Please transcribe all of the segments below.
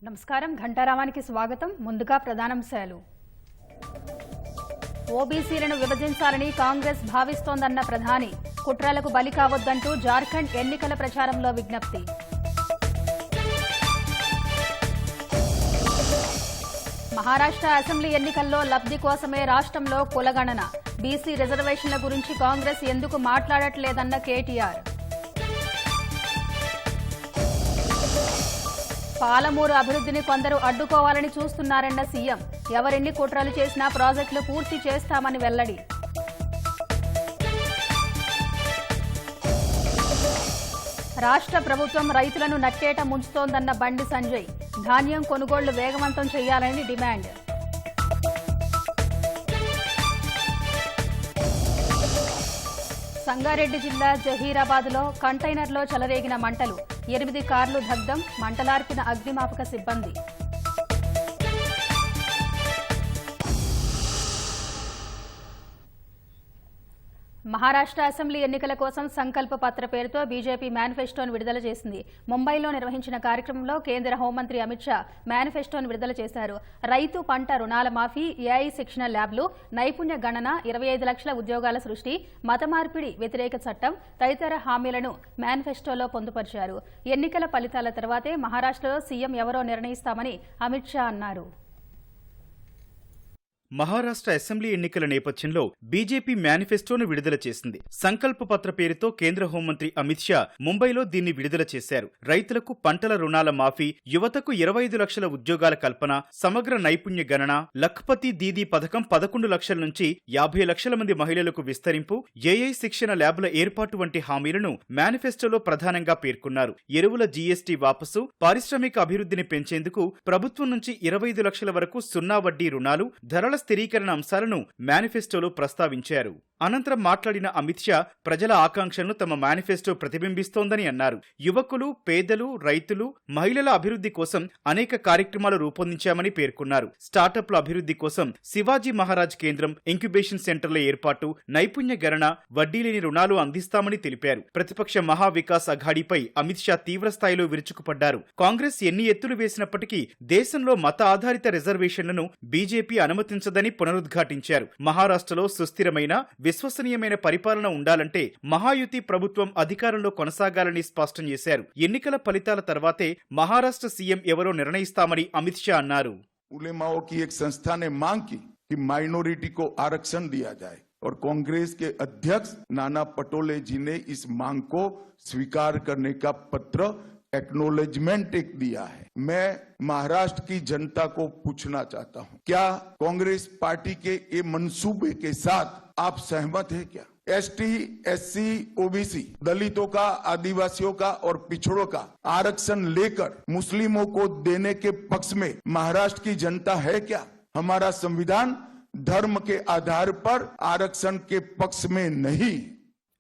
నమస్కారం ఘంటారావానికి స్వాగతం. ముందుగా ప్రధానాంశాలు. ఓబీసీలను విభజించాలని కాంగ్రెస్ భావిస్తోందన్న ప్రధాని, కుట్రలకు బలి కావొద్దంటూ జార్ఖండ్ ఎన్నికల ప్రచారంలో విజ్ఞప్తి. మహారాష్ట్ర అసెంబ్లీ ఎన్నికల్లో లబ్ధి కోసమే రాష్ట్రంలో కులగణన, బీసీ రిజర్వేషన్ల గురించి కాంగ్రెస్ ఎందుకు మాట్లాడట్లేదన్న కేటీఆర్. పాలమూరు అభివృద్ధిని కొందరు అడ్డుకోవాలని చూస్తున్నారన్న సీఎం, ఎవరెన్ని కుట్రలు చేసినా ప్రాజెక్టులు పూర్తి చేస్తామని వెల్లడి. రాష్ట్ర ప్రభుత్వం రైతులను నట్టేట ముంచుతోందన్న బండి సంజయ్, ధాన్యం కొనుగోళ్లు వేగవంతం చేయాలని డిమాండ్. సంగారెడ్డి జిల్లా జహీరాబాద్లో కంటైనర్లో చెలరేగిన మంటలు, 8 కార్లు దగ్ధం, మంటలార్పిన అగ్నిమాపక సిబ్బంది. మహారాష్ట్ర అసెంబ్లీ ఎన్నికల కోసం సంకల్ప పత్ర పేరుతో బీజేపీ మేనిఫెస్టోను విడుదల చేసింది. ముంబైలో నిర్వహించిన కార్యక్రమంలో కేంద్ర హోంమంత్రి అమిత్ షా మేనిఫెస్టోను విడుదల చేశారు. రైతు పంట రుణాల మాఫీ, ఏఐ శిక్షణ ల్యాబ్లు, నైపుణ్య గణన, 25 లక్షల ఉద్యోగాల సృష్టి, మత మార్పిడి వ్యతిరేక చట్టం తదితర హామీలను మేనిఫెస్టోలో పొందుపరిచారు. ఎన్నికల ఫలితాల తర్వాతే మహారాష్ట్రలో సీఎం ఎవరో నిర్ణయిస్తామని అమిత్ షా అన్నారు. మహారాష్ట్ర అసెంబ్లీ ఎన్నికల నేపథ్యంలో బీజేపీ మేనిఫెస్టోను విడుదల చేసింది. సంకల్ప పత్ర పేరుతో కేంద్ర హోంమంత్రి అమిత్ షా ముంబైలో దీన్ని విడుదల చేశారు. రైతులకు పంటల రుణాల మాఫీ, యువతకు 25 లక్షల ఉద్యోగాల కల్పన, సమగ్ర నైపుణ్య గణన, లఖ్పతి దీదీ పథకం 11 లక్షల నుంచి 50 లక్షల మంది మహిళలకు విస్తరింపు, ఏఐ శిక్షణ ల్యాబ్ల ఏర్పాటు వంటి హామీలను మేనిఫెస్టోలో ప్రధానంగా పేర్కొన్నారు. ఎరువుల జీఎస్టీ వాపసు, పారిశ్రామిక అభివృద్ధిని పెంచేందుకు ప్రభుత్వం నుంచి 25 లక్షల వరకు సున్నా వడ్డీ రుణాలు, ధరల స్థిరీకరణ అంశాలను మేనిఫెస్టోలో ప్రస్తావించారు. అనంతరం మాట్లాడిన అమిత్ షా, ప్రజల ఆకాంక్షలను తమ మేనిఫెస్టో ప్రతిబింబిస్తోందని అన్నారు. యువకులు, పేదలు, రైతులు, మహిళల అభివృద్ధి కోసం అనేక కార్యక్రమాలు రూపొందించామని పేర్కొన్నారు. స్టార్టప్ల అభివృద్ధి కోసం శివాజీ మహారాజ్ కేంద్రం, ఇంక్యుబేషన్ సెంటర్ల ఏర్పాటు, నైపుణ్య గణన, వడ్డీ లేని రుణాలు అందిస్తామని తెలిపారు. ప్రతిపక్ష మహా వికాస్ అఘాడీపై అమిత్ షా తీవ్రస్థాయిలో విరుచుకుపడ్డారు. కాంగ్రెస్ ఎన్ని ఎత్తులు వేసినప్పటికీ దేశంలో మత ఆధారిత రిజర్వేషన్లను బీజేపీ అనుమతించదని పునరుద్ఘాటించారు. మహారాష్ట్రలో సుస్థిరమైన, విశ్వసనీయమైన పరిపాలన ఉండాలంటే మహాయుతి ప్రభుత్వం అధికారంలో కొనసాగాలని స్పష్టం చేశారు. ఎన్నికల ఫలితాల తర్వాతే మహారాష్ట్ర సీఎం ఎవరో నిర్ణయిస్తామని అమిత్ షా అన్నారు. उलेमाओं की एक संस्था ने मांग की कि माइनॉरिटी को आरक्षण दिया जाए और कांग्रेस के अध्यक्ष नाना पटोले जी ने इस मांग को स्वीकार करने का पत्र एक्नोलेजमेंट एक दिया है। मैं महाराष्ट्र की जनता को पूछना चाहता हूं, क्या कांग्रेस पार्टी के ये मंसूबे के साथ आप सहमत हैं क्या? एसटी, एससी, ओबीसी, दलितों का, आदिवासियों का और पिछड़ों का आरक्षण लेकर मुस्लिमों को देने के पक्ष में महाराष्ट्र की जनता है क्या? हमारा संविधान धर्म के आधार पर आरक्षण के पक्ष में नहीं।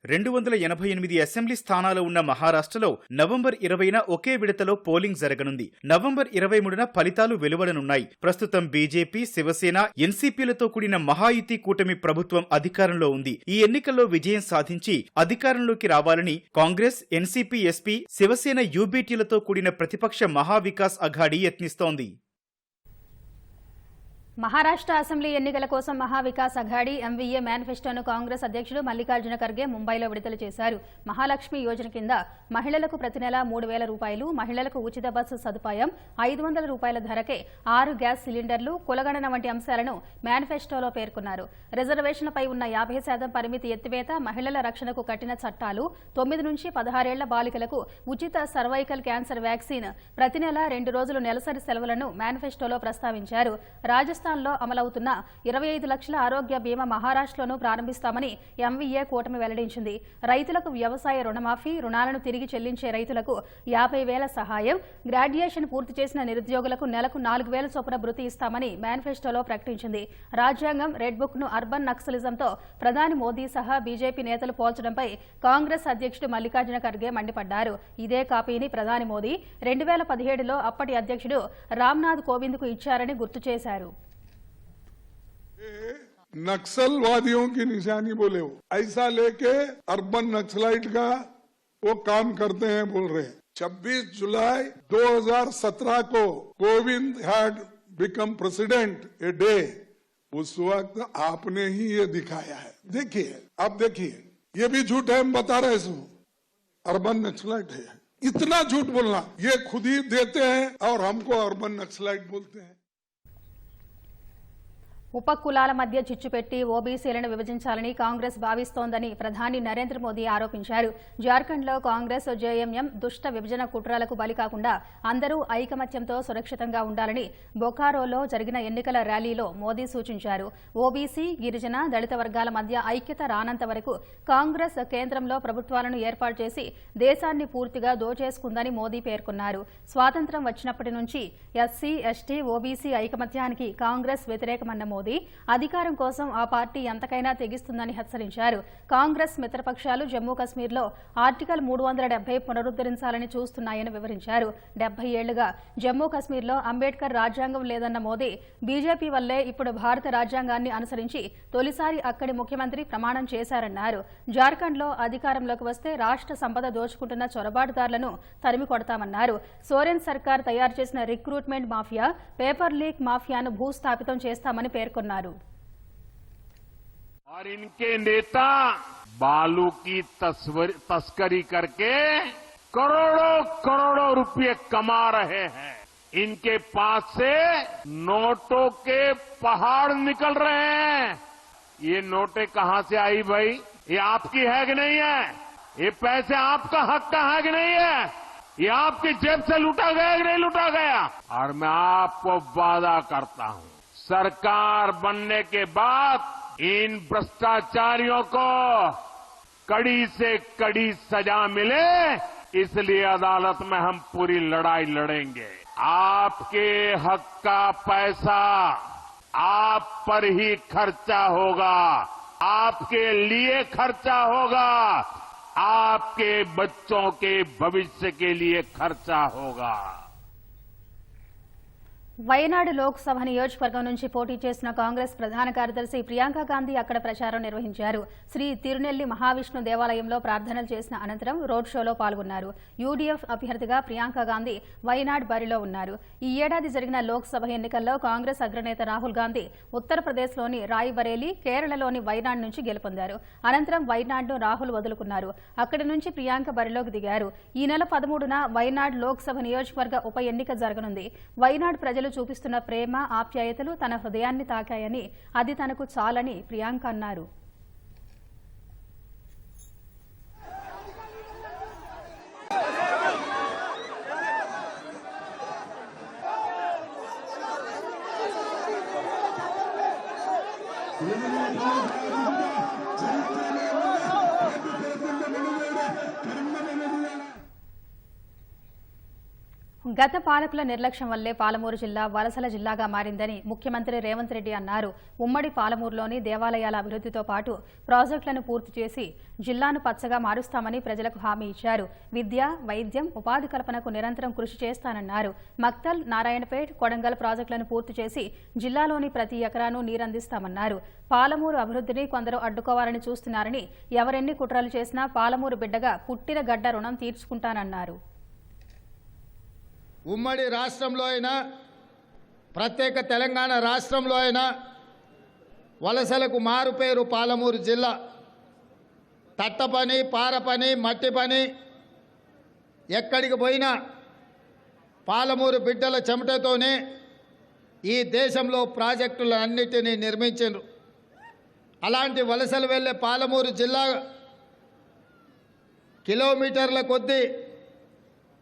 288 అసెంబ్లీ స్థానాలు ఉన్న మహారాష్ట్రలో నవంబర్ 20న ఒకే విడతలో పోలింగ్ జరగనుంది. నవంబర్ 23న ఫలితాలు వెలువడనున్నాయి. ప్రస్తుతం బీజేపీ, శివసేన, ఎన్సీపీలతో కూడిన మహాయుతి కూటమి ప్రభుత్వం అధికారంలో ఉంది. ఈ ఎన్నికల్లో విజయం సాధించి అధికారంలోకి రావాలని కాంగ్రెస్, ఎన్సీపీ, ఎస్పీ, శివసేన, యూబీటీలతో కూడిన ప్రతిపక్ష మహావికాస్ అఘాడీ యత్నిస్తోంది. మహారాష్ట్ర అసెంబ్లీ ఎన్నికల కోసం మహావికాస్ అఘాడీ ఎంవీఏ మేనిఫెస్టోను కాంగ్రెస్ అధ్యక్షుడు మల్లికార్జున ఖర్గే ముంబైలో విడుదల చేశారు. మహాలక్ష్మి యోజన కింద మహిళలకు ప్రతి నెల 3,000 రూపాయలు, మహిళలకు ఉచిత బస్సు సదుపాయం, 500 రూపాయల ధరకే 6 గ్యాస్ సిలిండర్లు, కులగణన వంటి అంశాలను మేనిఫెస్టోలో పేర్కొన్నారు. రిజర్వేషన్లపై ఉన్న 50% పరిమితి ఎత్తివేత, మహిళల రక్షణకు కఠిన చట్టాలు, 9 నుంచి 16 ఏళ్ల బాలికలకు ఉచిత సర్వైకల్ క్యాన్సర్ వ్యాక్సిన్, ప్రతి నెల 2 రోజులు నెలసరి సెలవులను మేనిఫెస్టోలో ప్రస్తావించారు. రాజస్థాన్లో అమలవుతున్న 25 లక్షల ఆరోగ్య బీమా మహారాష్ట్రలోనూ ప్రారంభిస్తామని ఎంవీఏ కూటమి వెల్లడించింది. రైతులకు వ్యవసాయ రుణమాఫీ, రుణాలను తిరిగి చెల్లించే రైతులకు 50,000 సహాయం, గ్రాడ్యుయేషన్ పూర్తి చేసిన నిరుద్యోగులకు నెలకు 4,000 చొప్పున భృతి ఇస్తామని మేనిఫెస్టోలో ప్రకటించింది. రాజ్యాంగం, రెడ్ బుక్ ను అర్బన్ నక్సలిజంతో ప్రధాని మోదీ సహా బీజేపీ నేతలు పోల్చడంపై కాంగ్రెస్ అధ్యక్షుడు మల్లికార్జున ఖర్గే మండిపడ్డారు. ఇదే కాపీని ప్రధాని మోదీ 2017లో అప్పటి అధ్యక్షుడు రామ్నాథ్ కోవింద్ కు ఇచ్చారని గుర్తు చేశారు. नक्सलवादियों की निशानी बोले, वो ऐसा लेके अर्बन नक्सलाइट का वो काम करते हैं बोल रहे हैं। 26 जुलाई 2017 को Kovind had become president a day, उस वक्त आपने ही ये दिखाया है। देखिए, आप देखिए, ये भी झूठ है, हम बता रहे हैं, अर्बन नक्सलाइट है। इतना झूठ बोलना, ये खुद ही देते हैं और हमको अर्बन नक्सलाइट बोलते हैं। ఉపకులాల మధ్య చిచ్చు పెట్టి ఓబీసీలను విభజించాలని కాంగ్రెస్ భావిస్తోందని ప్రధాని నరేంద్ర మోదీ ఆరోపించారు. జార్ఖండ్లో కాంగ్రెస్ జేఎంఎం దుష్ట విభజన కుట్రలకు బలి కాకుండా అందరూ ఐకమత్యంతో సురక్షితంగా ఉండాలని బొకారోలో జరిగిన ఎన్నికల ర్యాలీలో మోదీ సూచించారు. ఓబీసీ, గిరిజన, దళిత వర్గాల మధ్య ఐక్యత రానంత వరకు కాంగ్రెస్ కేంద్రంలో ప్రభుత్వాలను ఏర్పాటు చేసి దేశాన్ని పూర్తిగా దోచేసుకుందని మోదీ పేర్కొన్నారు. స్వాతంత్ర్యం వచ్చినప్పటి నుంచి ఎస్సీ, ఎస్టీ, ఓబీసీ ఐకమత్యానికి కాంగ్రెస్ వ్యతిరేకమన్న మోదీ అధికారం కోసం ఆ పార్టీ ఎంతకైనా తెగిస్తుందని హెచ్చరించారు. కాంగ్రెస్ మిత్రపక్షాలు జమ్మూ కశ్మీర్లో ఆర్టికల్ 370 పునరుద్ధరించాలని చూస్తున్నాయని వివరించారు. 70 ఏళ్లుగా జమ్మూ కశ్మీర్లో అంబేద్కర్ రాజ్యాంగం లేదన్న మోదీ బీజేపీ వల్లే ఇప్పుడు భారత రాజ్యాంగాన్ని అనుసరించి తొలిసారి అక్కడి ముఖ్యమంత్రి ప్రమాణం చేశారన్నారు. జార్ఖండ్లో అధికారంలోకి వస్తే రాష్ట్ర సంపద దోచుకుంటున్న చొరబాటుదారులను తరిమి కొడతామన్నారు. సోరెన్ సర్కార్ తయారు చేసిన రిక్రూట్మెంట్ మాఫియా, పేపర్ లీక్ మాఫియాను భూస్థాపితం చేస్తామని పేర్కొన్నారు. और इनके नेता बालू की तस्करी करके करोड़ों करोड़ों रुपए कमा रहे हैं। इनके पास से नोटों के पहाड़ निकल रहे हैं। ये नोटें कहां से आई भाई? ये आपकी है कि नहीं है? ये पैसे आपका हक का है कि नहीं है? ये आपकी जेब से लूटा गया कि नहीं लूटा गया? और मैं आपको वादा करता हूं, सरकार बनने के बाद इन भ्रष्टाचारियों को कड़ी से कड़ी सजा मिले, इसलिए अदालत में हम पूरी लड़ाई लड़ेंगे। आपके हक का पैसा आप पर ही खर्चा होगा, आपके लिए खर्चा होगा, आपके बच्चों के भविष्य के लिए खर्चा होगा। వయనాడు లోక్సభ నియోజకవర్గం నుంచి పోటీ చేసిన కాంగ్రెస్ ప్రధాన కార్యదర్శి ప్రియాంక గాంధీ అక్కడ ప్రచారం నిర్వహించారు. శ్రీ తిరునెల్లి మహావిష్ణు దేవాలయంలో ప్రార్థనలు చేసిన అనంతరం రోడ్ షోలో పాల్గొన్నారు. యూడీఎఫ్ అభ్యర్థిగా ప్రియాంక గాంధీ వయనాడ్ బరిలో ఉన్నారు. ఈ ఏడాది జరిగిన లోక్సభ ఎన్నికల్లో కాంగ్రెస్ అగ్రనేత రాహుల్ గాంధీ ఉత్తరప్రదేశ్లోని రాయ్బరేలీ, కేరళలోని వయనాడ్ నుంచి గెలుపొందారు. అనంతరం వయనాడ్ను రాహుల్ వదులుకున్నారు. అక్కడి నుంచి ప్రియాంక బరిలోకి దిగారు. ఈ నెల 13న వయనాడ్ లోక్సభ నియోజకవర్గ ఉప ఎన్నిక జరగనుంది. వయనాడ్ ప్రజలు చూపిస్తున్న ప్రేమ, ఆప్యాయతలు తన హృదయాన్ని తాకాయని, అది తనకు చాలని ప్రియాంక అన్నారు. గత పాలకుల నిర్లక్ష్యం వల్లే పాలమూరు జిల్లా వలసల జిల్లాగా మారిందని ముఖ్యమంత్రి రేవంత్ రెడ్డి అన్నారు. ఉమ్మడి పాలమూరులోని దేవాలయాల అభివృద్ధితో పాటు ప్రాజెక్టులను పూర్తి చేసి జిల్లాను పచ్చగా మారుస్తామని ప్రజలకు హామీ ఇచ్చారు. విద్య, వైద్యం, ఉపాధి కల్పనకు నిరంతరం కృషి చేస్తానన్నారు. మక్తల్, నారాయణపేట్, కొడంగల్ ప్రాజెక్టులను పూర్తి చేసి జిల్లాలోని ప్రతి ఎకరాను నీరందిస్తామన్నారు. పాలమూరు అభివృద్ధిని కొందరు అడ్డుకోవాలని చూస్తున్నారని, ఎవరెన్ని కుట్రలు చేసినా పాలమూరు బిడ్డగా పుట్టిన గడ్డ రుణం తీర్చుకుంటానన్నారు. ఉమ్మడి రాష్ట్రంలో అయినా, ప్రత్యేక తెలంగాణ రాష్ట్రంలో అయినా వలసలకు మారుపేరు పాలమూరు జిల్లా. తట్ట పని, పార పని, మట్టి పని, ఎక్కడికి పోయినా పాలమూరు బిడ్డల చెమటతోనే ఈ దేశంలో ప్రాజెక్టులన్నిటినీ నిర్మించారు. అలాంటి వలసలు వెళ్ళే పాలమూరు జిల్లా కిలోమీటర్ల కొద్దీ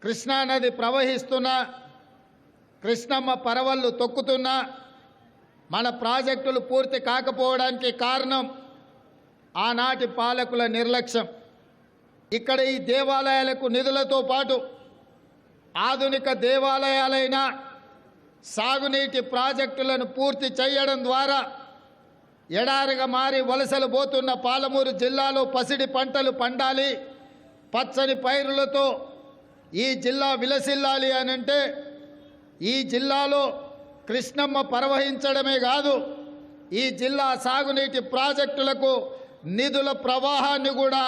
కృష్ణానది ప్రవహిస్తున్నా, కృష్ణమ్మ పరవళ్ళు తొక్కుతున్నా మన ప్రాజెక్టులు పూర్తి కాకపోవడానికి కారణం ఆనాటి పాలకుల నిర్లక్ష్యం. ఇక్కడ ఈ దేవాలయాలకు నిధులతో పాటు ఆధునిక దేవాలయాలైన సాగునీటి ప్రాజెక్టులను పూర్తి చేయడం ద్వారా ఎడారిగా మారి వలసలు పోతున్న పాలమూరు జిల్లాలో పసిడి పంటలు పండాలి, పచ్చని పైరులతో ఈ జిల్లా విలసిల్లాలి అనంటే ఈ జిల్లాలో కృష్ణమ్మ ప్రవహించడమే కాదు, ఈ జిల్లా సాగునీటి ప్రాజెక్టులకు నిధుల ప్రవాహాన్ని కూడా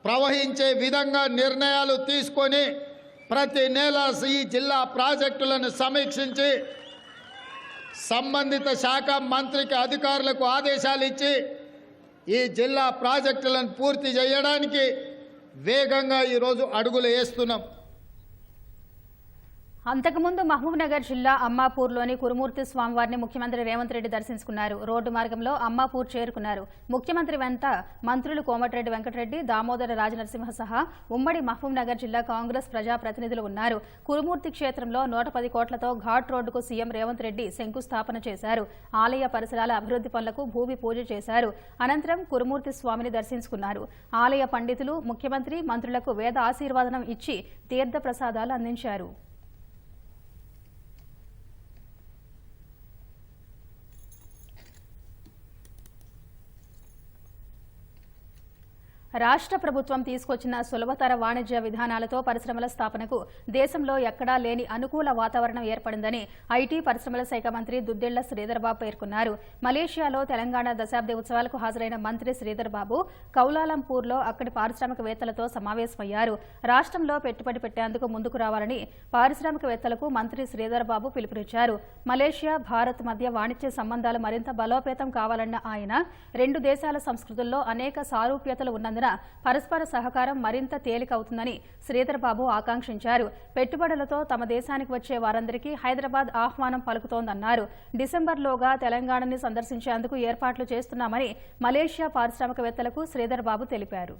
ప్రవహించే విధంగా నిర్ణయాలు తీసుకొని ప్రతి నెల ఈ జిల్లా ప్రాజెక్టులను సమీక్షించి సంబంధిత శాఖ మంత్రికి అధికారులకు ఆదేశాలు ఇచ్చి ఈ జిల్లా ప్రాజెక్టులను పూర్తి చేయడానికి వేగంగా ఈరోజు అడుగులు వేస్తున్నాం. అంతకుముందు మహబూబ్నగర్ జిల్లా అమ్మాపూర్లోని కురుమూర్తి స్వామివారిని ముఖ్యమంత్రి రేవంత్ రెడ్డి దర్శించుకున్నారు. రోడ్డు మార్గంలో అమ్మాపూర్ చేరుకున్నారు. ముఖ్యమంత్రి వెంట మంత్రులు కోమటిరెడ్డి వెంకటరెడ్డి, దామోదర రాజనరసింహ సహా ఉమ్మడి మహబూబ్నగర్ జిల్లా కాంగ్రెస్ ప్రజాప్రతినిధులు ఉన్నారు. కురుమూర్తి క్షేత్రంలో 110 కోట్లతో ఘాట్ రోడ్డుకు సీఎం రేవంత్ రెడ్డి శంకుస్థాపన చేశారు. ఆలయ పరిసరాల అభివృద్ధి పనులకు భూమి పూజ చేశారు. అనంతరం కురుమూర్తి స్వామిని దర్శించుకున్నారు. ఆలయ పండితులు ముఖ్యమంత్రి, మంత్రులకు వేద ఆశీర్వాదనం ఇచ్చి తీర్థ ప్రసాదాలు అందించారు. రాష్ట్ర ప్రభుత్వం తీసుకొచ్చిన సులభతర వాణిజ్య విధానాలతో పరిశ్రమల స్థాపనకు దేశంలో ఎక్కడా లేని అనుకూల వాతావరణం ఏర్పడిందని ఐటీ పరిశ్రమల శాఖ మంత్రి దుద్దిళ్ల శ్రీధర్బాబు పేర్కొన్నారు. మలేషియాలో తెలంగాణ దశాబ్ది ఉత్సవాలకు హాజరైన మంత్రి శ్రీధర్బాబు కౌలాలంపూర్లో అక్కడి పారిశ్రామికవేత్తలతో సమావేశమయ్యారు. రాష్ట్రంలో పెట్టుబడి పెట్టేందుకు ముందుకు రావాలని పారిశ్రామికవేత్తలకు మంత్రి శ్రీధర్బాబు పిలుపునిచ్చారు. మలేషియా, భారత్ మధ్య వాణిజ్య సంబంధాలు మరింత బలోపేతం కావాలన్న ఆయన 2 దేశాల సంస్కృతుల్లో అనేక సారూప్యతలు ఉన్నందున పరస్పర సహకారం మరింత తేలికవుతుందని శ్రీధర్బాబు ఆకాంక్షించారు. పెట్టుబడులతో తమ దేశానికి వచ్చే వారందరికీ హైదరాబాద్ ఆహ్వానం పలుకుతోందన్నారు. డిసెంబర్లోగా తెలంగాణని సందర్శించేందుకు ఏర్పాట్లు చేస్తున్నామని మలేషియా పారిశ్రామికవేత్తలకు శ్రీధర్బాబు తెలిపారు.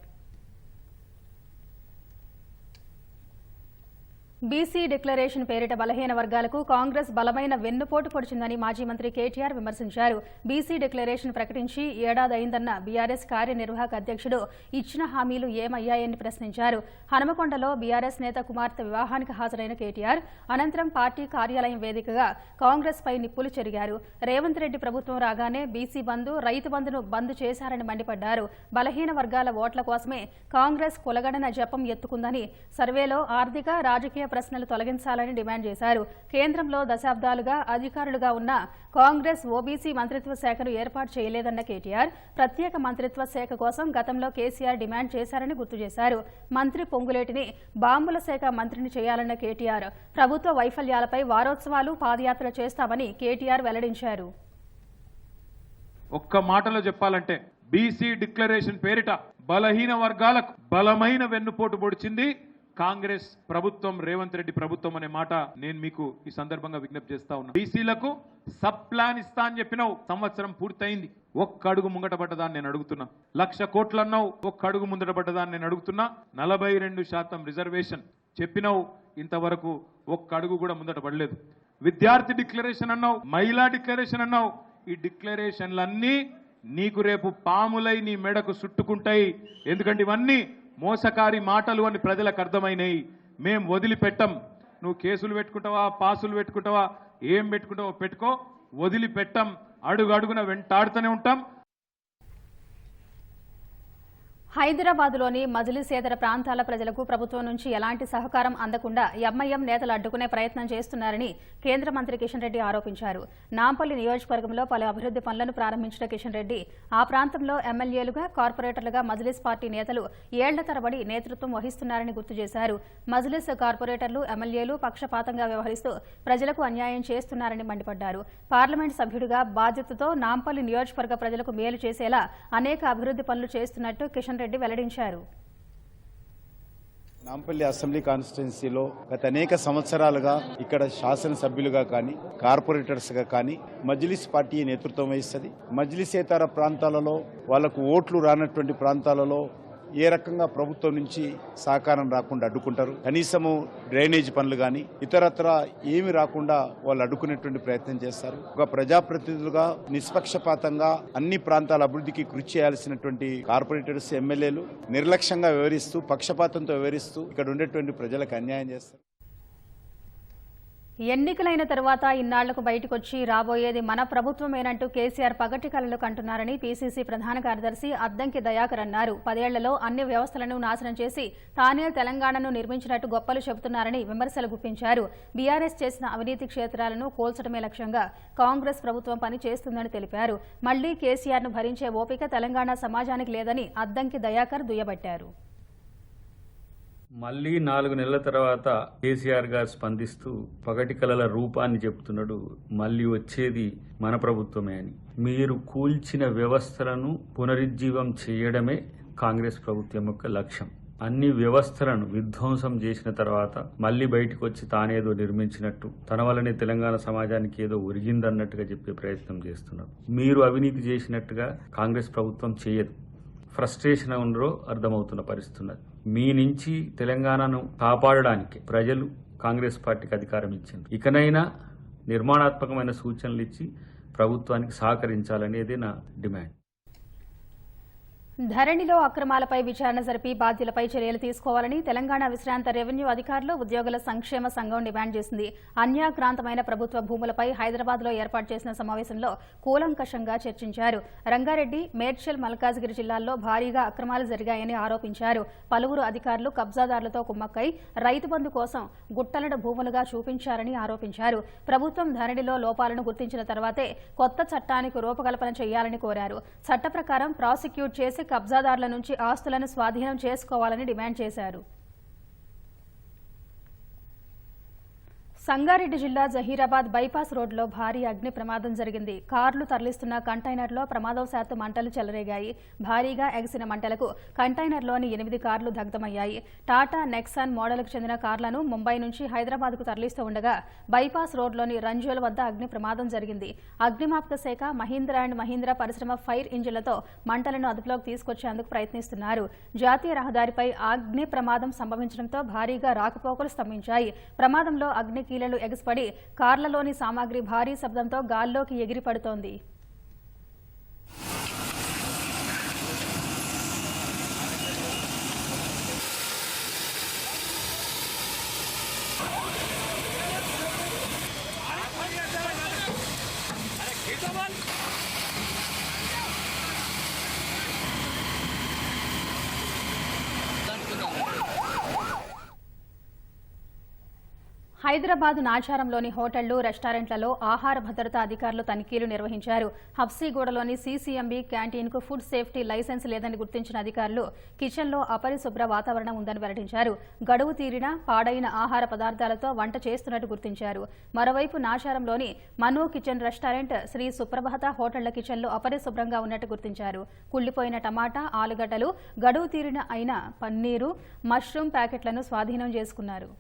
బీసీ డిక్లరేషన్ పేరిట బలహీన వర్గాలకు కాంగ్రెస్ బలమైన వెన్నుపోటు పొడిచిందని మాజీ మంత్రి కేటీఆర్ విమర్శించారు. బీసీ డిక్లరేషన్ ప్రకటించి ఏడాదైందన్న బీఆర్ఎస్ కార్యనిర్వాహక అధ్యక్షుడు ఇచ్చిన హామీలు ఏమయ్యాయని ప్రశ్నించారు. హనుమకొండలో బీఆర్ఎస్ నేత కుమార్తె వివాహానికి హాజరైన కేటీఆర్ అనంతరం పార్టీ కార్యాలయం వేదికగా కాంగ్రెస్ పై నిప్పులు చెరిగారు. రేవంత్ రెడ్డి ప్రభుత్వం రాగానే బీసీ బంధు, రైతు బంధును బంద్ చేశారని మండిపడ్డారు. బలహీన వర్గాల ఓట్ల కోసమే కాంగ్రెస్ కులగణన జపం ఎత్తుకుందని, సర్వేలో ఆర్థిక, రాజకీయ ప్రశ్నలు తొలగించాలని డిమాండ్ చేశారు. కేంద్రంలో దశాబ్దాలుగా అధికారులుగా ఉన్న కాంగ్రెస్ ఓబీసీ మంత్రిత్వ శాఖను ఏర్పాటు చేయలేదన్న కేటీఆర్ ప్రత్యేక మంత్రిత్వ శాఖ కోసం గతంలో కేసీఆర్ డిమాండ్ చేశారని గుర్తు చేశారు. మంత్రి పొంగులేటిని బాంబుల శాఖ మంత్రిని చేయాలన్న కేటీఆర్ ప్రభుత్వ వైఫల్యాలపై వారోత్సవాలు, పాదయాత్ర చేస్తామని కేటీఆర్ వెల్లడించారు. ఒక్క మాటలో చెప్పాలంటే బీసీ డిక్లరేషన్ పేరిట బలహీన వర్గాలకు బలమైన వెన్నుపోటు పొడిచింది కాంగ్రెస్ ప్రభుత్వం, రేవంత్ రెడ్డి ప్రభుత్వం అనే మాట నేను మీకు ఈ సందర్భంగా విజ్ఞప్తి చేస్తా ఉన్నా. బీసీలకు సబ్ ప్లాన్ ఇస్తా అని చెప్పినావు, సంవత్సరం పూర్తయింది, ఒక్క అడుగు ముంగట పడ్డదాన్ని నేను అడుగుతున్నా. 1,00,000 కోట్లు అన్నావు, ఒక్క అడుగు ముందట పడ్డదాన్ని నేను అడుగుతున్నా. 42% రిజర్వేషన్ చెప్పినావు, ఇంతవరకు ఒక్క అడుగు కూడా ముందట పడలేదు. విద్యార్థి డిక్లరేషన్ అన్నావు, మహిళా డిక్లరేషన్ అన్నావు. ఈ డిక్లరేషన్లన్నీ నీకు రేపు పాములై నీ మెడకు చుట్టుకుంటాయి. ఎందుకంటే ఇవన్నీ మోసకారి మాటలు అని ప్రజలకు అర్థమైనాయి. మేం వదిలిపెట్టం. నువ్వు కేసులు పెట్టుకుంటావా, పాసులు పెట్టుకుంటావా, ఏం పెట్టుకుంటావో పెట్టుకో, వదిలిపెట్టం. అడుగు అడుగున వెంటాడుతూనే ఉంటాం. హైదరాబాద్లోని మజ్లిసేతర ప్రాంతాల ప్రజలకు ప్రభుత్వం నుంచి ఎలాంటి సహకారం అందకుండా ఎంఐఎం నేతలు అడ్డుకునే ప్రయత్నం చేస్తున్నారని కేంద్ర మంత్రి కిషన్ రెడ్డి ఆరోపించారు. నాంపల్లి నియోజకవర్గంలో పలు అభివృద్ధి పనులను ప్రారంభించిన కిషన్ రెడ్డి ఆ ప్రాంతంలో ఎమ్మెల్యేలుగా, కార్పొరేటర్లుగా మజ్లిస్ పార్టీ నేతలు ఏళ్ల తరబడి నేతృత్వం వహిస్తున్నారని గుర్తు చేశారు. మజ్లిస్ కార్పొరేటర్లు, ఎమ్మెల్యేలు పక్షపాతంగా వ్యవహరిస్తూ ప్రజలకు అన్యాయం చేస్తున్నారని మండిపడ్డారు. పార్లమెంట్ సభ్యుడిగా బాధ్యతతో నాంపల్లి నియోజకవర్గ ప్రజలకు మేలు చేసేలా అనేక అభివృద్ధి పనులు చేస్తున్నట్టు కిషన్ రెడ్డి వెల్లడించారు. నాంపల్లి అసెంబ్లీ కాన్స్టిట్యున్సీలో గత అనేక సంవత్సరాలుగా ఇక్కడ శాసనసభ్యులుగా కానీ, కార్పొరేటర్స్ గా కానీ మజ్లిస్ పార్టీ నేతృత్వం వహిస్తుంది. మజ్లిసేతర ప్రాంతాలలో వాళ్లకు ఓట్లు రానటువంటి ప్రాంతాలలో ఏ రకంగా ప్రభుత్వం నుంచి సహకారం రాకుండా అడ్డుకుంటారు. కనీసము డ్రైనేజ్ పనులు కానీ ఇతరత్ర ఏమి రాకుండా వాళ్ళు అడ్డుకునేటువంటి ప్రయత్నం చేస్తారు. ఒక ప్రజాప్రతినిధులుగా నిష్పక్షపాతంగా అన్ని ప్రాంతాల అభివృద్ధికి కృషి చేయాల్సినటువంటి కార్పొరేటర్స్, ఎమ్మెల్యేలు నిర్లక్ష్యంగా వ్యవహరిస్తూ, పక్షపాతంతో వ్యవహరిస్తూ ఇక్కడ ఉండేటువంటి ప్రజలకు అన్యాయం చేస్తారు. ఎన్నికలైన తరువాత ఇన్నాళ్లకు బయటకొచ్చి రాబోయేది మన ప్రభుత్వమేనంటూ కేసీఆర్ పగటి కలలు కంటున్నారని పీసీసీ ప్రధాన కార్యదర్శి అద్దంకి దయాకర్ అన్నారు. 10 ఏళ్లలో అన్ని వ్యవస్థలను నాశనం చేసి తానే తెలంగాణను నిర్మించినట్టు గొప్పలు చెబుతున్నారని విమర్శలు గుప్పించారు. బీఆర్ఎస్ చేసిన అవినీతి క్షేత్రాలను కోల్చడమే లక్ష్యంగా కాంగ్రెస్ ప్రభుత్వం పని చేస్తుందని తెలిపారు. మళ్లీ కేసీఆర్ను భరించే ఓపిక తెలంగాణ సమాజానికి లేదని అద్దంకి దయాకర్ దుయ్యబట్టారు. మళ్ళీ 4 నెలల తర్వాత కేసీఆర్ గారు స్పందిస్తూ పగటి కలల రూపాన్ని చెప్తున్నాడు, మళ్ళీ వచ్చేది మన ప్రభుత్వమే అని. మీరు కూల్చిన వ్యవస్థలను పునరుజ్జీవం చేయడమే కాంగ్రెస్ ప్రభుత్వం యొక్క లక్ష్యం. అన్ని వ్యవస్థలను విధ్వంసం చేసిన తర్వాత మళ్ళీ బయటకు వచ్చి తానేదో నిర్మించినట్టు, తన వల్లనే తెలంగాణ సమాజానికి ఏదో ఒరిగిందన్నట్టుగా చెప్పే ప్రయత్నం చేస్తున్నారు. మీరు అవినీతి చేసినట్టుగా కాంగ్రెస్ ప్రభుత్వం చేయదు. ఫ్రస్ట్రేషన్ ఉండరో అర్థమవుతున్న పరిస్థితి ఉన్నది. మీ నుంచి తెలంగాణను కాపాడడానికి ప్రజలు కాంగ్రెస్ పార్టీకి అధికారం ఇచ్చింది. ఇకనైనా నిర్మాణాత్మకమైన సూచనలు ఇచ్చి ప్రభుత్వానికి సహకరించాలనేదే నా డిమాండ్. ధరణిలో అక్రమాలపై విచారణ జరిపి బాధ్యులపై చర్యలు తీసుకోవాలని తెలంగాణ విశ్రాంత రెవెన్యూ అధికారులు ఉద్యోగుల సంక్షేమ సంఘం డిమాండ్ చేసింది. అన్యాక్రాంతమైన ప్రభుత్వ భూములపై హైదరాబాద్లో ఏర్పాటు చేసిన సమావేశంలో కూలంకషంగా చర్చించారు. రంగారెడ్డి, మేడ్చల్, మల్కాజ్గిరి జిల్లాల్లో భారీగా అక్రమాలు జరిగాయని ఆరోపించారు. పలువురు అధికారులు కబ్జాదారులతో కుమ్మక్కై రైతు బంధు కోసం గుట్టలను భూములుగా చూపించారని ఆరోపించారు. ప్రభుత్వం ధరణిలో లోపాలను గుర్తించిన తర్వాతే కొత్త చట్టానికి రూపకల్పన చేయాలని కోరారు. చట్ట ప్రకారం ప్రాసిక్యూట్ చేసి కబ్జాదారుల నుంచి ఆస్తులను స్వాధీనం చేసుకోవాలని డిమాండ్ చేశారు. సంగారెడ్డి జిల్లా జహీరాబాద్ బైపాస్ రోడ్లో భారీ అగ్ని ప్రమాదం జరిగింది. కార్లు తరలిస్తున్న కంటైనర్లో ప్రమాదవశాత్తు మంటలు చెలరేగాయి. భారీగా ఎగసిన మంటలకు కంటైనర్లోని 8 కార్లు దగ్ధమయ్యాయి. టాటా నెక్సాన్ మోడల్కు చెందిన కార్లను ముంబై నుంచి హైదరాబాద్కు తరలిస్తూ ఉండగా బైపాస్ రోడ్లోని రంజోల్ వద్ద అగ్ని ప్రమాదం జరిగింది. అగ్నిమాపక శాఖ మహీంద్రా అండ్ మహీంద్రా పరిశ్రమ ఫైర్ ఇంజిన్లతో మంటలను అదుపులోకి తీసుకొచ్చేందుకు ప్రయత్నిస్తున్నారు. జాతీయ రహదారిపై అగ్ని ప్రమాదం సంభవించడంతో భారీగా రాకపోకలు స్తంభించాయి. ప్రమాదంలో అగ్ని కీలలు ఎగసిపడి కార్లలోని సామాగ్రి భారీ శబ్దంతో గాల్లోకి ఎగిరిపడుతోంది. హైదరాబాద్ నాచారంలోని హోటళ్లు, రెస్టారెంట్లలో ఆహార భద్రతా అధికారులు తనిఖీలు నిర్వహించారు. హబ్సీగూడలోని సీసీఎంబీ క్యాంటీన్కు ఫుడ్ సేఫ్టీ లైసెన్స్ లేదని గుర్తించిన అధికారులు కిచెన్లో అపరిశుభ్ర వాతావరణం ఉందని వెల్లడించారు. గడువు తీరిన పాడైన ఆహార పదార్థాలతో వంట చేస్తున్నట్టు గుర్తించారు. మరోవైపు నాచారంలోని మను కిచెన్ రెస్టారెంట్, శ్రీ సుప్రభాత హోటళ్ల కిచెన్లు అపరిశుభ్రంగా ఉన్నట్టు గుర్తించారు. కుళ్లిపోయిన టమాటా, ఆలుగడ్డలు, గడువు తీరిన అయిన పన్నీరు, మష్రూమ్ ప్యాకెట్లను స్వాధీనం చేసుకున్నారు.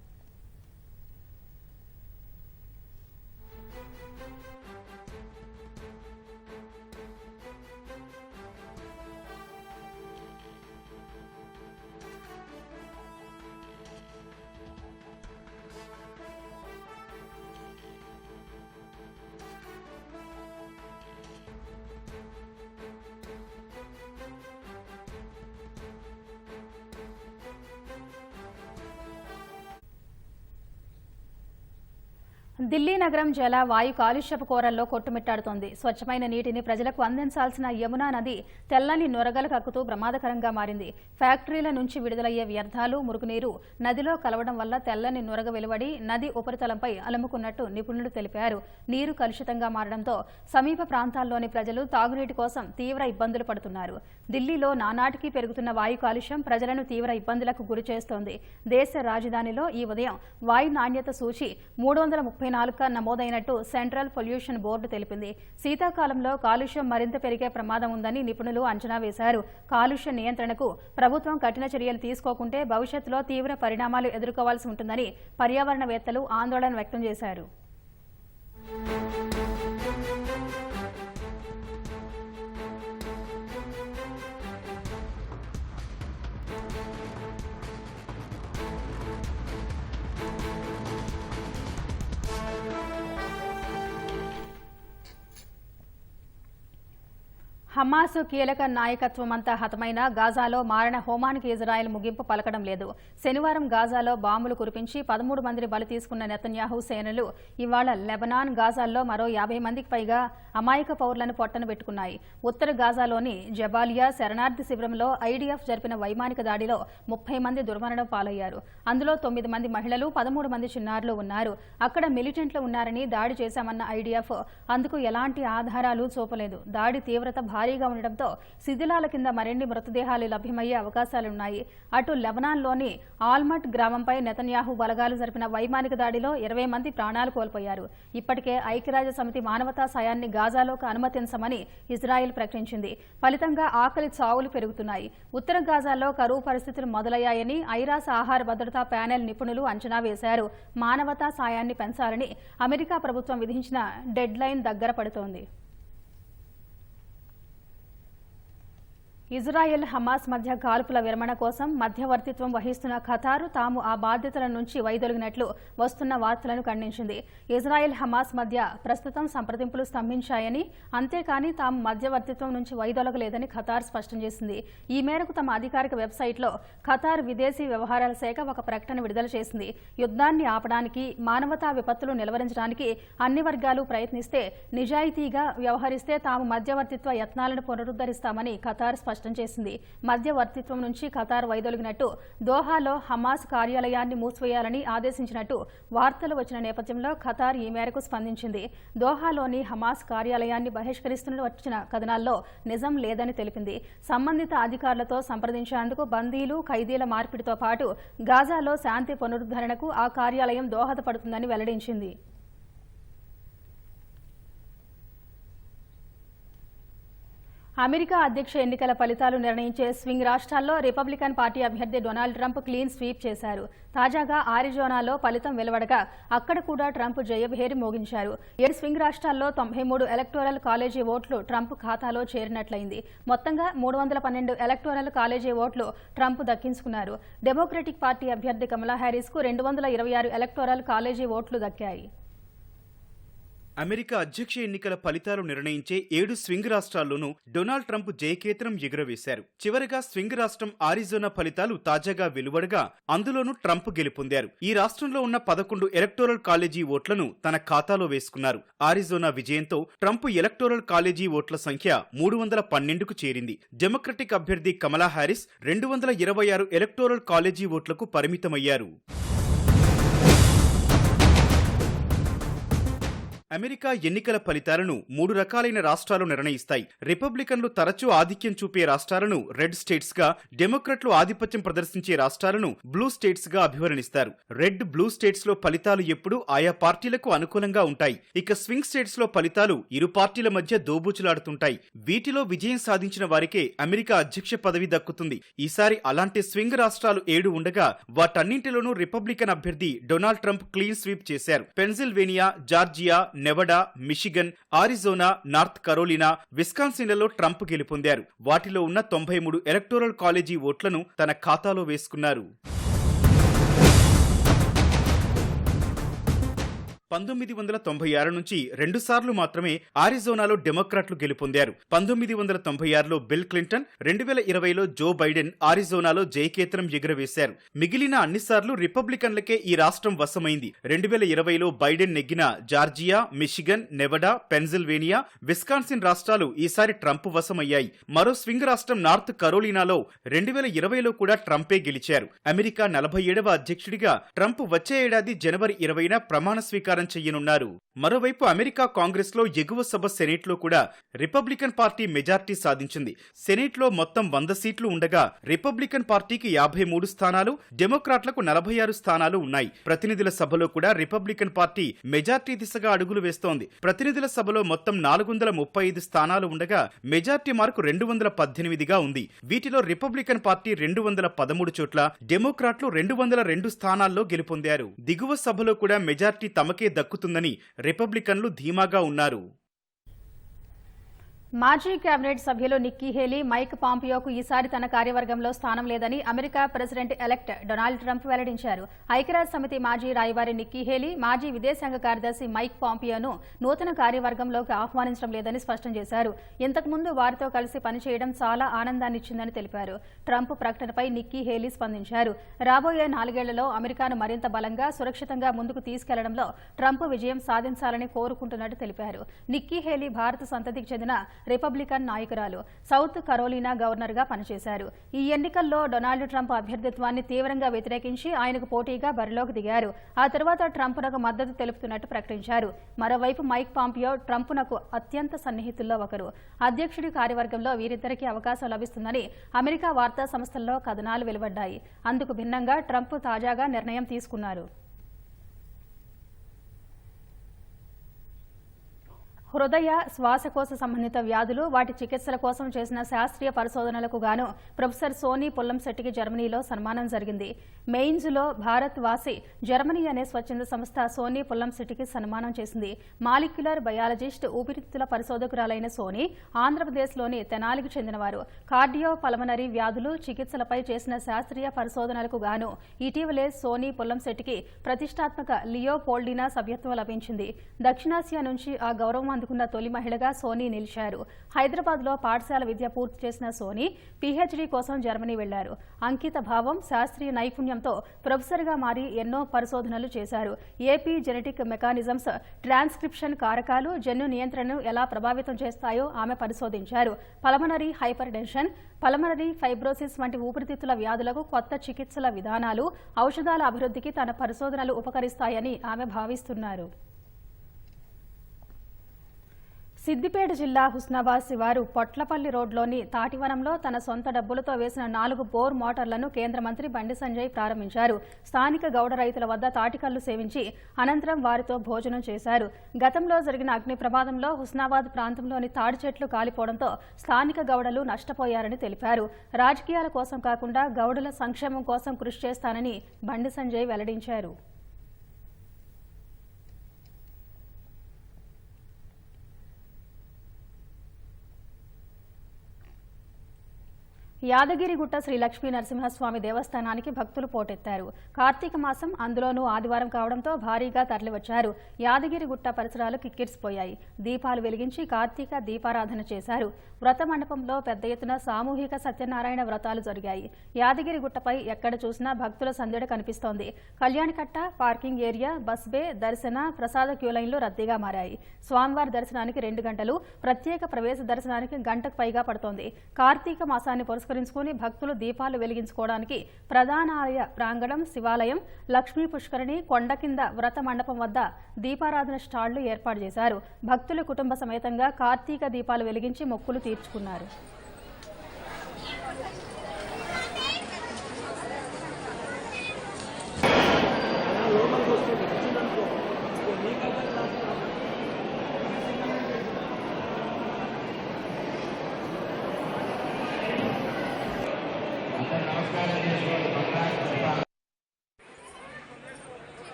ఢిల్లీ నగరం జల వాయు కాలుష్యపు కోరల్లో కొట్టుమిట్టాడుతోంది. స్వచ్ఛమైన నీటిని ప్రజలకు అందించాల్సిన యమునా నది తెల్లని నొరగలు కక్కుతూ ప్రమాదకరంగా మారింది. ఫ్యాక్టరీల నుంచి విడుదలయ్యే వ్యర్థాలు, మురుగునీరు నదిలో కలవడం వల్ల తెల్లని నొరగ వెలువడి నది ఉపరితలంపై అలుముకున్నట్టు నిపుణులు తెలిపారు. నీరు కలుషితంగా మారడంతో సమీప ప్రాంతాల్లోని ప్రజలు తాగునీటి కోసం తీవ్ర ఇబ్బందులు పడుతున్నారు. ఢిల్లీలో నానాటికి పెరుగుతున్న వాయు కాలుష్యం ప్రజలను తీవ్ర ఇబ్బందులకు గురిచేస్తోంది. దేశ రాజధానిలో ఈ ఉదయం వాయు నాణ్యత సూచి 334గా నమోదైనట్టు సెంట్రల్ పొల్యూషన్ బోర్డు తెలిపింది. శీతాకాలంలో కాలుష్యం మరింత పెరిగే ప్రమాదం ఉందని నిపుణులు అంచనా వేశారు. కాలుష్య నియంత్రణకు ప్రభుత్వం కఠిన చర్యలు తీసుకోకుంటే భవిష్యత్తులో తీవ్ర పరిణామాలు ఎదుర్కోవాల్సి ఉంటుందని పర్యావరణవేత్తలు ఆందోళన వ్యక్తం చేశారు. హమాస్ కీలక నాయకత్వమంతా హతమైన గాజాలో మారణ హోమానికి ఇజ్రాయెల్ ముగింపు పలకడం లేదు. శనివారం గాజాలో బాంబులు కురిపించి 13 మందిని బలి తీసుకున్న నెతన్యాహు సేనలు ఇవాళ లెబనాన్, గాజాల్లో మరో 50 మందికి పైగా అమాయక పౌరులను పొట్టన పెట్టుకున్నాయి. ఉత్తర గాజాలోని జబాలియా శరణార్థి శిబిరంలో ఐడీఎఫ్ జరిపిన వైమానిక దాడిలో 30 మంది దుర్మరణం పాలయ్యారు. అందులో 9 మంది మహిళలు, 13 మంది చిన్నారులు ఉన్నారు. అక్కడ మిలిటెంట్లు ఉన్నారని దాడి చేశామన్న ఐడీఎఫ్ అందుకు ఎలాంటి ఆధారాలు చూపలేదు. దాడి తీవ్రత భారీ భారీగా ఉండడంతో శిథిలాల కింద మరిన్ని మృతదేహాలు లభ్యమయ్యే అవకాశాలున్నాయి. అటు లెబనాన్లోని ఆల్మట్ గ్రామంపై నెతన్యాహు బలగాలు జరిపిన వైమానిక దాడిలో 20 మంది ప్రాణాలు కోల్పోయారు. ఇప్పటికే ఐక్యరాజ్య సమితి మానవతా సాయాన్ని గాజాలోకి అనుమతించమని ఇజ్రాయెల్ ప్రకటించింది. ఫలితంగా ఆకలి చావులు పెరుగుతున్నాయి. ఉత్తర గాజాలో కరువు పరిస్థితులు మొదలయ్యాయని ఐరాస ఆహార భద్రతా ప్యానెల్ నిపుణులు అంచనా వేశారు. మానవతా సాయాన్ని పెంచాలని అమెరికా ప్రభుత్వం విధించిన డెడ్ లైన్ దగ్గర పడుతోంది. ఇజ్రాయెల్ హమాస్ మధ్య కాల్పుల విరమణ కోసం మధ్యవర్తిత్వం వహిస్తున్న ఖతారు తాము ఆ బాధ్యతల నుంచి వైదొలిగినట్లు వస్తున్న వార్తలను ఖండించింది. ఇజ్రాయెల్ హమాస్ మధ్య ప్రస్తుతం సంప్రదింపులు స్తంభించాయని, అంతేకాని తాము మధ్యవర్తిత్వం నుంచి వైదొలగలేదని ఖతార్ స్పష్టం చేసింది. ఈ మేరకు తమ అధికారిక వెబ్సైట్లో ఖతార్ విదేశీ వ్యవహారాల శాఖ ఒక ప్రకటన విడుదల చేసింది. యుద్ధాన్ని ఆపడానికి, మానవతా విపత్తులు నిలువరించడానికి అన్ని వర్గాలు ప్రయత్నిస్తే, నిజాయితీగా వ్యవహరిస్తే తాము మధ్యవర్తిత్వ యత్నాలను పునరుద్ధరిస్తామని ఖతార్ స్పష్టం చేసింది. మధ్యవర్తిత్వం నుంచి ఖతార్ వైదొలిగినట్టు, దోహాలో హమాస్ కార్యాలయాన్ని మూసివేయాలని ఆదేశించినట్టు వార్తలు వచ్చిన నేపథ్యంలో ఖతార్ ఈ మేరకు స్పందించింది. దోహాలోని హమాస్ కార్యాలయాన్ని బహిష్కరిస్తున్న వచ్చిన కథనాల్లో నిజం లేదని తెలిపింది. సంబంధిత అధికారులతో సంప్రదించేందుకు బందీలు, ఖైదీల మార్పిడితో పాటు గాజాలో శాంతి పునరుద్ధరణకు ఆ కార్యాలయం దోహదపడుతుందని వెల్లడించింది. అమెరికా అధ్యక్ష ఎన్నికల ఫలితాలు నిర్ణయించే స్వింగ్ రాష్ట్రాల్లో రిపబ్లికన్ పార్టీ అభ్యర్థి డొనాల్డ్ ట్రంప్ క్లీన్ స్వీప్ చేశారు. తాజాగా ఆరిజోనాలో ఫలితం వెలువడగా అక్కడ కూడా ట్రంప్ జయభేరి మోగించారు. 7 స్వింగ్ రాష్ట్రాల్లో 93 ఎలక్టోరల్ కాలేజీ ఓట్లు ట్రంప్ ఖాతాలో చేరినట్లయింది. మొత్తంగా 312 ఎలక్టోరల్ కాలేజీ ఓట్లు ట్రంప్ దక్కించుకున్నారు. డెమోక్రటిక్ పార్టీ అభ్యర్థి కమలా హ్యారిస్ కు 226 ఎలక్టోరల్ కాలేజీ ఓట్లు దక్కాయి. అమెరికా అధ్యక్ష ఎన్నికల ఫలితాలు నిర్ణయించే 7 స్వింగ్ రాష్ట్రాల్లోనూ డొనాల్డ్ ట్రంప్ జయకేతనం ఎగురవేశారు. చివరగా స్వింగ్ రాష్ట్రం ఆరిజోనా ఫలితాలు తాజాగా వెలువడగా అందులోనూ ట్రంప్ గెలుపొందారు. ఈ రాష్ట్రంలో ఉన్న 11 ఎలక్టోరల్ కాలేజీ ఓట్లను తన ఖాతాలో వేసుకున్నారు. ఆరిజోనా విజయంతో ట్రంప్ ఎలక్టోరల్ కాలేజీ ఓట్ల సంఖ్య 312కు చేరింది. డెమోక్రటిక్ అభ్యర్థి కమలా హ్యారిస్ 226 ఎలక్టోరల్ కాలేజీ ఓట్లకు పరిమితమయ్యారు. అమెరికా ఎన్నికల ఫలితాలను 3 రకాలైన రాష్ట్రాలు నిర్ణయిస్తాయి. రిపబ్లికన్లు తరచూ ఆధిక్యం చూపే రాష్ట్రాలను రెడ్ స్టేట్స్ గా, డెమోక్రట్లు ఆధిపత్యం ప్రదర్శించే రాష్ట్రాలను బ్లూ స్టేట్స్ గా అభివర్ణిస్తారు. రెడ్, బ్లూ స్టేట్స్ లో ఫలితాలు ఎప్పుడూ ఆయా పార్టీలకు అనుకూలంగా ఉంటాయి. ఇక స్వింగ్ స్టేట్స్ లో ఫలితాలు ఇరు పార్టీల మధ్య దోబూచులాడుతుంటాయి. వీటిలో విజయం సాధించిన వారికే అమెరికా అధ్యక్ష పదవి దక్కుతుంది. ఈసారి అలాంటి స్వింగ్ రాష్ట్రాలు 7 ఉండగా వాటన్నింటిలోనూ రిపబ్లికన్ అభ్యర్థి డొనాల్డ్ ట్రంప్ క్లీన్ స్వీప్ చేశారు. Pennsylvania, Georgia, Nevada, Michigan, Arizona, North Carolina, విస్కాన్సిన్లలో ట్రంప్ గెలుపొందారు. వాటిలో ఉన్న 93 ఎలక్టోరల్ కాలేజీ ఓట్లను తన ఖాతాలో వేసుకున్నారు. 1996 నుంచి 2 సార్లు మాత్రమే ఆరిజోనాలో డెమోక్రాట్లు గెలుపొందారు. 1996లో బిల్ క్లింటన్, 2020లో జో బైడెన్ ఆరిజోనాలో జయకేతనం ఎగురవేశారు. మిగిలిన అన్నిసార్లు రిపబ్లికన్లకే ఈ రాష్ట్రం వశమైంది. 2020లో బైడెన్ నెగ్గిన జార్జియా, మిషిగన్, నెవడా, పెన్సిల్వేనియా, విస్కాన్సిన్ రాష్ట్రాలు ఈసారి ట్రంప్ వశమయ్యాయి. మరో స్వింగ్ రాష్ట్రం నార్త్ కరోలినాలో 2020లో కూడా ట్రంపే గెలిచారు. అమెరికా 47వ అధ్యక్షుడిగా ట్రంప్ వచ్చే ఏడాది జనవరి 20న ప్రమాణ స్వీకారం చేయనున్నారు. మరోవైపు అమెరికా కాంగ్రెస్ లో ఎగువ సభ సెనేట్ లో కూడా రిపబ్లికన్ పార్టీ మెజార్టీ సాధించింది. సెనేట్ లో మొత్తం 100 సీట్లు ఉండగా రిపబ్లికన్ పార్టీకి 53 స్థానాలు, డెమోక్రాట్లకు 46 స్థానాలు ఉన్నాయి. ప్రతినిధుల సభలో కూడా రిపబ్లికన్ పార్టీ మెజార్టీ దిశగా అడుగులు వేస్తోంది. ప్రతినిధుల సభలో మొత్తం 435 స్థానాలు ఉండగా మెజార్టీ మార్కు 218గా ఉంది. వీటిలో రిపబ్లికన్ పార్టీ 213 చోట్ల, డెమోక్రాట్లు 202 స్థానాల్లో గెలుపొందారు. దిగువ సభలో కూడా మెజార్టీ తమకే దక్కుతుందని రిపబ్లికన్లు ధీమాగా ఉన్నారు. మాజీ కేబినెట్ సభ్యులు నిక్కీ హేలీ, మైక్ పాంపియోకు ఈసారి తన కార్యవర్గంలో స్థానం లేదని America president elect Donald Trump వెల్లడించారు. ఐక్యరాజ్య సమితి మాజీ రాయబారి నిక్కీ హేలీ, మాజీ విదేశాంగ కార్యదర్శి మైక్ పాంపియోను నూతన కార్యవర్గంలోకి ఆహ్వానించడం లేదని స్పష్టం చేశారు. ఇంతకుముందు వారితో కలిసి పనిచేయడం చాలా ఆనందాన్నిచ్చిందని తెలిపారు. ట్రంప్ ప్రకటనపై నిక్కీ హేలీ స్పందించారు. రాబోయే 4 ఏళ్లలో అమెరికాను మరింత బలంగా, సురక్షితంగా ముందుకు తీసుకెళ్లడంలో ట్రంప్ విజయం సాధించాలని కోరుకుంటున్నట్టు తెలిపారు. నిక్కీ హేలీ భారత సంతతికి చెందిన రిపబ్లికన్ నాయకురాలు. సౌత్ కరోలినా గవర్నర్గా పనిచేశారు. ఈ ఎన్నికల్లో డొనాల్డ్ ట్రంప్ అభ్యర్థిత్వాన్ని తీవ్రంగా వ్యతిరేకించి ఆయనకు పోటీగా బరిలోకి దిగారు. ఆ తర్వాత ట్రంప్నకు మద్దతు తెలుపుతున్నట్టు ప్రకటించారు. మరోవైపు మైక్ పాంపియో ట్రంప్నకు అత్యంత సన్నిహితుల్లో ఒకరు. అధ్యక్షుడి కార్యవర్గంలో వీరిద్దరికీ అవకాశం లభిస్తుందని అమెరికా వార్తా సంస్థల్లో కథనాలు వెలువడ్డాయి. అందుకు భిన్నంగా ట్రంప్ తాజాగా నిర్ణయం తీసుకున్నారు. హృదయ శ్వాసకోశ సంబంధిత వ్యాధులు వాటి చికిత్సల కోసం చేసిన శాస్త్రీయ పరిశోధనలకు గాను ప్రొఫెసర్ సోనీ పుల్లంశెట్టికి జర్మనీలో సన్మానం జరిగింది. మెయిన్స్లో భారత్ వాసి జర్మనీ అనే స్వచ్ఛంద సంస్థ సోనీ పుల్లంశెట్టికి సన్మానం చేసింది. మాలిక్యులర్ బయాలజిస్ట్, ఊపిరితిత్తుల పరిశోధకురాలైన సోనీ ఆంధ్రప్రదేశ్లోని తెనాలికి చెందినవారు. కార్డియో పల్మనరీ వ్యాధులు చికిత్సలపై చేసిన శాస్త్రీయ పరిశోధనలకు గాను ఇటీవలే సోనీ పుల్లంశెట్టికి ప్రతిష్టాత్మక లియోపోల్డినా సభ్యత్వం లభించింది. దక్షిణాసియా నుంచి ఆ గౌరవం అందుకున్న తొలి మహిళగా సోనీ నిలిచారు. హైదరాబాద్లో పాఠశాల విద్య పూర్తి చేసిన సోనీ పీహెచ్డీ కోసం జర్మనీ వెళ్లారు. అంకిత భావం, శాస్త్రీయ నైపుణ్యంతో ప్రొఫెసర్గా మారి ఎన్నో పరిశోధనలు చేశారు. ఏపీ జెనెటిక్ మెకానిజమ్స్, ట్రాన్స్క్రిప్షన్ కారకాలు జన్యు నియంత్రణను ఎలా ప్రభావితం చేస్తాయో ఆమె పరిశోధించారు. Pulmonary hypertension, pulmonary fibrosis వంటి ఊపిరితిత్తుల వ్యాధులకు కొత్త చికిత్సల విధానాలు, ఔషధాల అభివృద్ధికి తన పరిశోధనలు ఉపకరిస్తాయని ఆమె భావిస్తున్నారు. సిద్దిపేట జిల్లా హుస్నాబాద్ శివారు పొట్లపల్లి రోడ్లోని తాటివనంలో తన సొంత డబ్బులతో వేసిన 4 బోర్ మోటార్లను కేంద్ర మంత్రి బండి సంజయ్ ప్రారంభించారు. స్థానిక గౌడ రైతుల వద్ద తాటికల్లు సేవించి అనంతరం వారితో భోజనం చేశారు. గతంలో జరిగిన అగ్ని ప్రమాదంలో హుస్నాబాద్ ప్రాంతంలోని తాడి చెట్లు కాలిపోవడంతో స్థానిక గౌడలు నష్టపోయారని తెలిపారు. రాజకీయాల కోసం కాకుండా గౌడుల సంక్షేమం కోసం కృషి చేస్తానని బండి సంజయ్ వెల్లడించారు. యాదగిరిగుట్ట శ్రీ లక్ష్మీ నరసింహస్వామి దేవస్థానానికి భక్తులు పోటెత్తారు. కార్తీక మాసం, అందులోనూ ఆదివారం కావడంతో భారీగా తరలివచ్చారు. యాదగిరిగుట్ట పరిసరాలు కిక్కిరిసిపోయాయి. దీపాలు వెలిగించి కార్తీక దీపారాధన చేశారు. వ్రత మండపంలో పెద్ద ఎత్తున సామూహిక సత్యనారాయణ వ్రతాలు జరిగాయి. యాదగిరిగుట్టపై ఎక్కడ చూసినా భక్తుల సందడి కనిపిస్తోంది. కళ్యాణకట్ట, పార్కింగ్ ఏరియా, బస్ బే, దర్శన, ప్రసాద క్యూలైన్లు రద్దీగా మారాయి. స్వామివారి దర్శనానికి 2 గంటలు, ప్రత్యేక ప్రవేశ దర్శనానికి గంటకు పైగా పడుతోంది. కార్తీక మాసాన్ని పురస్కరించుకుని భక్తులు దీపాలు వెలిగించుకోవడానికి ప్రధాన ఆలయ ప్రాంగణం, శివాలయం, లక్ష్మీ పుష్కరిణి, కొండ కింద వ్రత మండపం వద్ద దీపారాధన స్టాళ్లు ఏర్పాటు చేశారు. భక్తులు కుటుంబ సమేతంగా కార్తీక దీపాలు వెలిగించి మొక్కులు తీర్చుకున్నారు.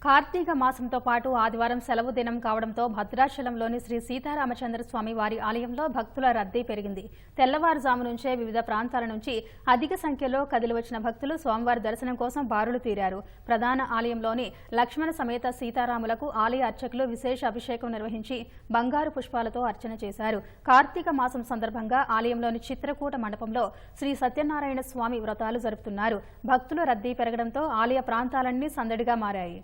కార్తీక మాసంతో పాటు ఆదివారం సెలవు దినం కావడంతో భద్రాచలంలోని శ్రీ సీతారామచంద్రస్వామి వారి ఆలయంలో భక్తుల రద్దీ పెరిగింది. తెల్లవారుజాము నుంచే వివిధ ప్రాంతాల నుంచి అధిక సంఖ్యలో కదిలివచ్చిన భక్తులు స్వామివారి దర్శనం కోసం బారులు తీరారు. ప్రధాన ఆలయంలోని లక్ష్మణ సమేత సీతారాములకు ఆలయ అర్చకులు విశేష అభిషేకం నిర్వహించి బంగారు పుష్పాలతో అర్చన చేశారు. కార్తీక మాసం సందర్భంగా ఆలయంలోని చిత్రకూట మండపంలో శ్రీ సత్యనారాయణ స్వామి వ్రతాలు జరుపుతున్నారు. భక్తుల రద్దీ పెరగడంతో ఆలయ ప్రాంతాలన్నీ సందడిగా మారాయి.